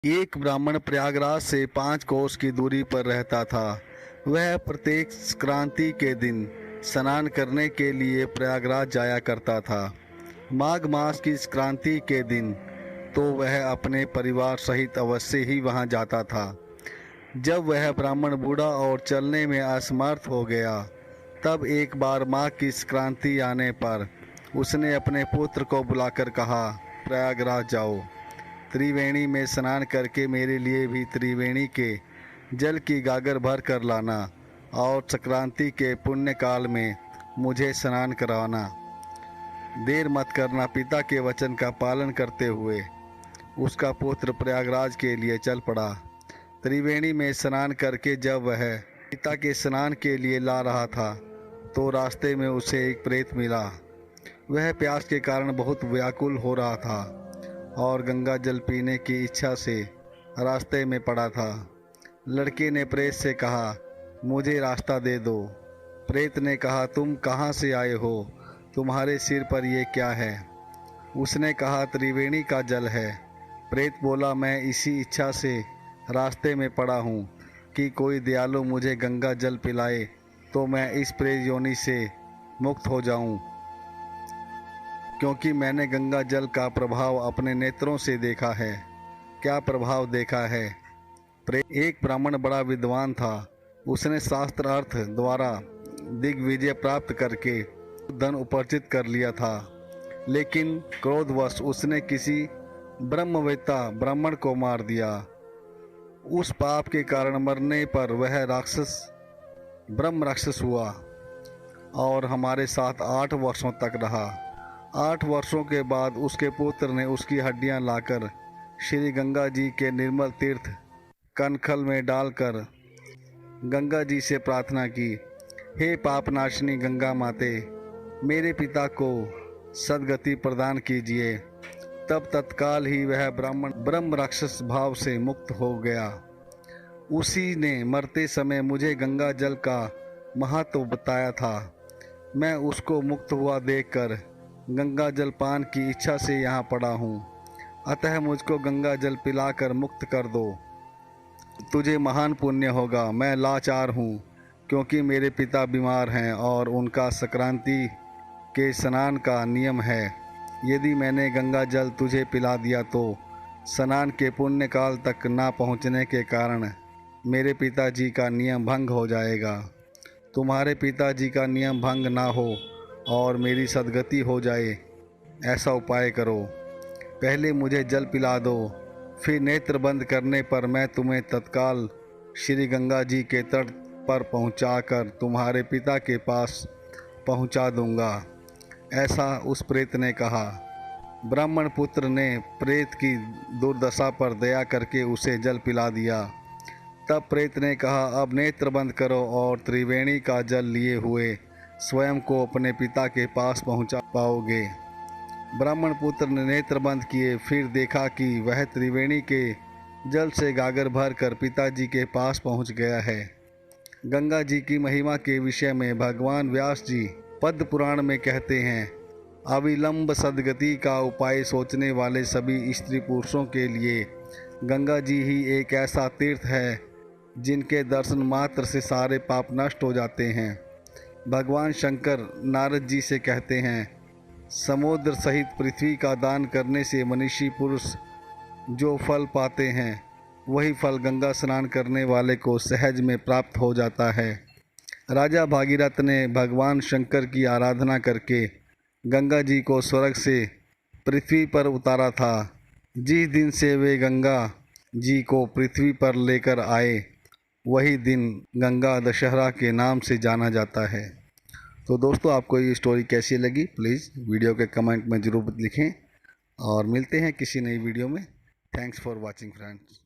एक ब्राह्मण प्रयागराज से 5 कोस की दूरी पर रहता था। वह प्रत्येक संक्रांति के दिन स्नान करने के लिए प्रयागराज जाया करता था। माघ मास की संक्रांति के दिन तो वह अपने परिवार सहित अवश्य ही वहां जाता था। जब वह ब्राह्मण बूढ़ा और चलने में असमर्थ हो गया, तब एक बार माघ की संक्रांति आने पर उसने अपने पुत्र को बुलाकर कहा, प्रयागराज जाओ, त्रिवेणी में स्नान करके मेरे लिए भी त्रिवेणी के जल की गागर भर कर लाना और संक्रांति के पुण्य काल में मुझे स्नान कराना। देर मत करना। पिता के वचन का पालन करते हुए उसका पुत्र प्रयागराज के लिए चल पड़ा। त्रिवेणी में स्नान करके जब वह पिता के स्नान के लिए ला रहा था, तो रास्ते में उसे एक प्रेत मिला। वह प्यास के कारण बहुत व्याकुल हो रहा था और गंगा जल पीने की इच्छा से रास्ते में पड़ा था। लड़के ने प्रेत से कहा, मुझे रास्ता दे दो। प्रेत ने कहा, तुम कहाँ से आए हो? तुम्हारे सिर पर ये क्या है? उसने कहा, त्रिवेणी का जल है। प्रेत बोला, मैं इसी इच्छा से रास्ते में पड़ा हूँ कि कोई दयालु मुझे गंगा जल पिलाए तो मैं इस प्रेत योनि से मुक्त हो जाऊँ, क्योंकि मैंने गंगा जल का प्रभाव अपने नेत्रों से देखा है। क्या प्रभाव देखा है? एक ब्राह्मण बड़ा विद्वान था। उसने शास्त्र अर्थ द्वारा दिग्विजय प्राप्त करके धन उपार्जित कर लिया था, लेकिन क्रोधवश उसने किसी ब्रह्मवेत्ता ब्राह्मण को मार दिया। उस पाप के कारण मरने पर वह ब्रह्म राक्षस हुआ और हमारे साथ 8 वर्षों तक रहा। 8 वर्षों के बाद उसके पुत्र ने उसकी हड्डियां लाकर श्री गंगा जी के निर्मल तीर्थ कनखल में डालकर गंगा जी से प्रार्थना की, हे पापनाशिनी गंगा माते, मेरे पिता को सद्गति प्रदान कीजिए। तब तत्काल ही वह ब्राह्मण ब्रह्म राक्षस भाव से मुक्त हो गया। उसी ने मरते समय मुझे गंगा जल का महत्व बताया था। मैं उसको मुक्त हुआ देखकर गंगा जल पान की इच्छा से यहाँ पड़ा हूँ। अतः मुझको गंगा जल पिलाकर मुक्त कर दो। तुझे महान पुण्य होगा। मैं लाचार हूँ, क्योंकि मेरे पिता बीमार हैं और उनका संक्रांति के स्नान का नियम है। यदि मैंने गंगा जल तुझे पिला दिया तो स्नान के पुण्य काल तक ना पहुँचने के कारण मेरे पिताजी का नियम भंग हो जाएगा। तुम्हारे पिताजी का नियम भंग ना हो और मेरी सद्गति हो जाए, ऐसा उपाय करो। पहले मुझे जल पिला दो, फिर नेत्र बंद करने पर मैं तुम्हें तत्काल श्री गंगा जी के तट पर पहुंचाकर तुम्हारे पिता के पास पहुंचा दूंगा। ऐसा उस प्रेत ने कहा। ब्राह्मण पुत्र ने प्रेत की दुर्दशा पर दया करके उसे जल पिला दिया। तब प्रेत ने कहा, अब नेत्र बंद करो और त्रिवेणी का जल लिए हुए स्वयं को अपने पिता के पास पहुंचा पाओगे। ब्राह्मण पुत्र ने नेत्र बंद किए, फिर देखा कि वह त्रिवेणी के जल से गागर भर कर पिताजी के पास पहुंच गया है। गंगा जी की महिमा के विषय में भगवान व्यास जी पद्म पुराण में कहते हैं, अविलंब सद्गति का उपाय सोचने वाले सभी स्त्री पुरुषों के लिए गंगा जी ही एक ऐसा तीर्थ है जिनके दर्शन मात्र से सारे पाप नष्ट हो जाते हैं। भगवान शंकर नारद जी से कहते हैं, समुद्र सहित पृथ्वी का दान करने से मनीषी पुरुष जो फल पाते हैं, वही फल गंगा स्नान करने वाले को सहज में प्राप्त हो जाता है। राजा भागीरथ ने भगवान शंकर की आराधना करके गंगा जी को स्वर्ग से पृथ्वी पर उतारा था। जिस दिन से वे गंगा जी को पृथ्वी पर लेकर आए, वही दिन गंगा दशहरा के नाम से जाना जाता है। तो दोस्तों, आपको ये स्टोरी कैसी लगी, प्लीज़ वीडियो के कमेंट में ज़रूर लिखें और मिलते हैं किसी नई वीडियो में। Thanks for watching friends.